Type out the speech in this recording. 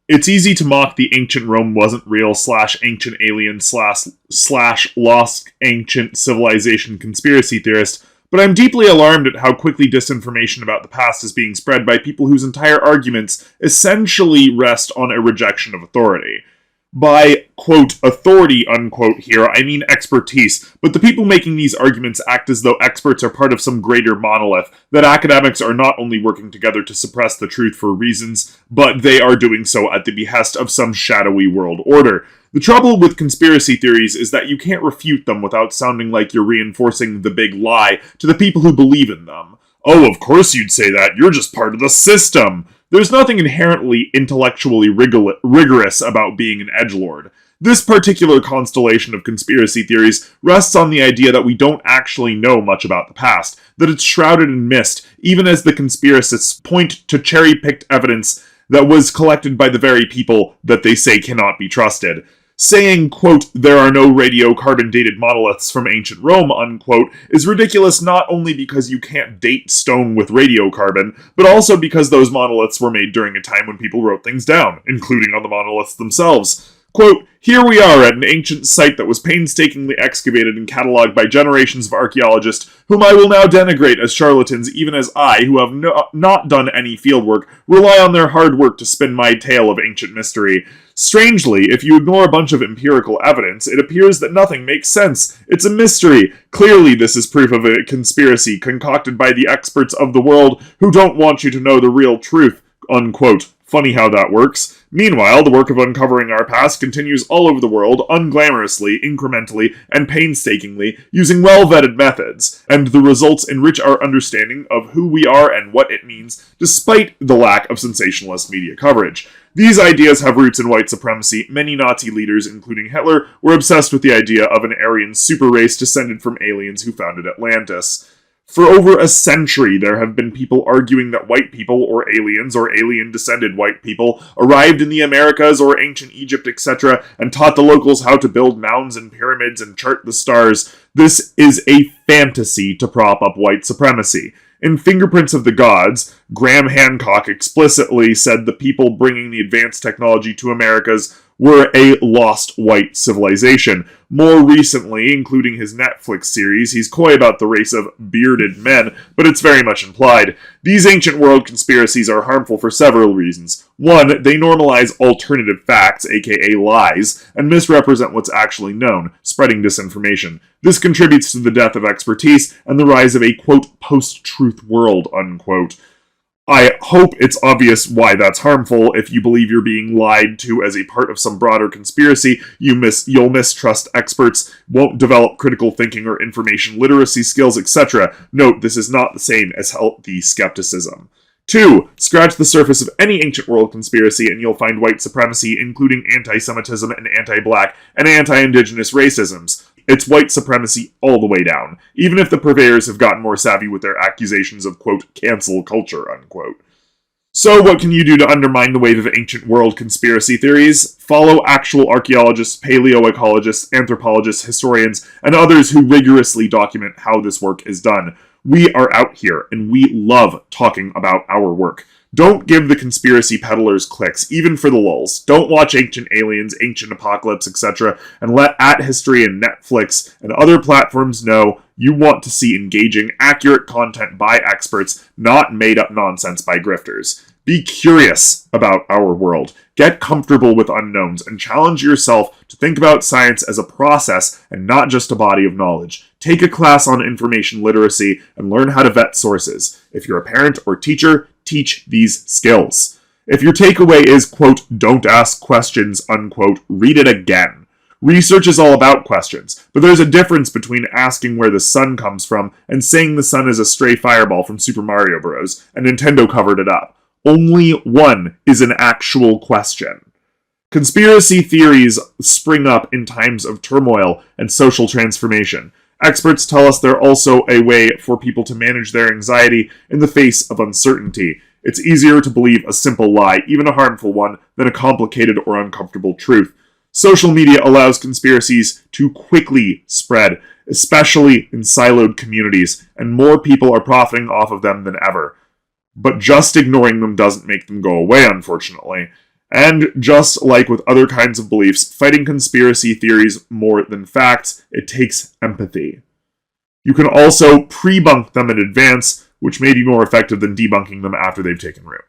It's easy to mock the ancient Rome wasn't real / ancient alien / lost ancient civilization conspiracy theorist, but I'm deeply alarmed at how quickly disinformation about the past is being spread by people whose entire arguments essentially rest on a rejection of authority. By, quote, authority, unquote, here, I mean expertise, but the people making these arguments act as though experts are part of some greater monolith, that academics are not only working together to suppress the truth for reasons, but they are doing so at the behest of some shadowy world order. The trouble with conspiracy theories is that you can't refute them without sounding like you're reinforcing the big lie to the people who believe in them. Oh, of course you'd say that, you're just part of the system. There's nothing inherently intellectually rigorous about being an edgelord. This particular constellation of conspiracy theories rests on the idea that we don't actually know much about the past, that it's shrouded in mist, even as the conspiracists point to cherry-picked evidence that was collected by the very people that they say cannot be trusted. Saying, quote, there are no radiocarbon-dated monoliths from ancient Rome, unquote, is ridiculous not only because you can't date stone with radiocarbon, but also because those monoliths were made during a time when people wrote things down, including on the monoliths themselves. Quote, here we are at an ancient site that was painstakingly excavated and catalogued by generations of archaeologists, whom I will now denigrate as charlatans, even as I, who have not done any fieldwork, rely on their hard work to spin my tale of ancient mystery. Strangely, if you ignore a bunch of empirical evidence, it appears that nothing makes sense. It's a mystery. Clearly, this is proof of a conspiracy concocted by the experts of the world who don't want you to know the real truth, unquote. Funny how that works. Meanwhile, the work of uncovering our past continues all over the world, unglamorously, incrementally, and painstakingly, using well-vetted methods, and the results enrich our understanding of who we are and what it means, despite the lack of sensationalist media coverage. These ideas have roots in white supremacy. Many Nazi leaders, including Hitler, were obsessed with the idea of an Aryan super race descended from aliens who founded Atlantis. For over a century, there have been people arguing that white people, or aliens, or alien-descended white people, arrived in the Americas or ancient Egypt, etc., and taught the locals how to build mounds and pyramids and chart the stars. This is a fantasy to prop up white supremacy. In Fingerprints of the Gods, Graham Hancock explicitly said the people bringing the advanced technology to Americas were a lost white civilization. More recently, including his Netflix series, he's coy about the race of bearded men, but it's very much implied. These ancient world conspiracies are harmful for several reasons. One, they normalize alternative facts, aka lies, and misrepresent what's actually known, spreading disinformation. This contributes to the death of expertise and the rise of a, quote, post-truth world, unquote. I hope it's obvious why that's harmful. If you believe you're being lied to as a part of some broader conspiracy, you'll mistrust experts, won't develop critical thinking or information literacy skills, etc. Note, this is not the same as healthy skepticism. 2. Scratch the surface of any ancient world conspiracy and you'll find white supremacy, including anti-Semitism and anti-black and anti-indigenous racisms. It's white supremacy all the way down, even if the purveyors have gotten more savvy with their accusations of, quote, cancel culture, unquote. So what can you do to undermine the wave of ancient world conspiracy theories? Follow actual archaeologists, paleoecologists, anthropologists, historians, and others who rigorously document how this work is done. We are out here, and we love talking about our work. Don't give the conspiracy peddlers clicks, even for the lulz. Don't watch Ancient Aliens, Ancient Apocalypse, etc., and let At History and Netflix and other platforms know you want to see engaging, accurate content by experts, not made-up nonsense by grifters. Be curious about our world. Get comfortable with unknowns, and challenge yourself to think about science as a process and not just a body of knowledge. Take a class on information literacy and learn how to vet sources. If you're a parent or teacher, teach these skills. If your takeaway is, quote, don't ask questions, unquote, read it again. Research is all about questions, but there's a difference between asking where the sun comes from and saying the sun is a stray fireball from Super Mario Bros. And Nintendo covered it up. Only one is an actual question. Conspiracy theories spring up in times of turmoil and social transformation. Experts tell us they're also a way for people to manage their anxiety in the face of uncertainty. It's easier to believe a simple lie, even a harmful one, than a complicated or uncomfortable truth. Social media allows conspiracies to quickly spread, especially in siloed communities, and more people are profiting off of them than ever. But just ignoring them doesn't make them go away, unfortunately. And just like with other kinds of beliefs, fighting conspiracy theories more than facts, it takes empathy. You can also pre-bunk them in advance, which may be more effective than debunking them after they've taken root.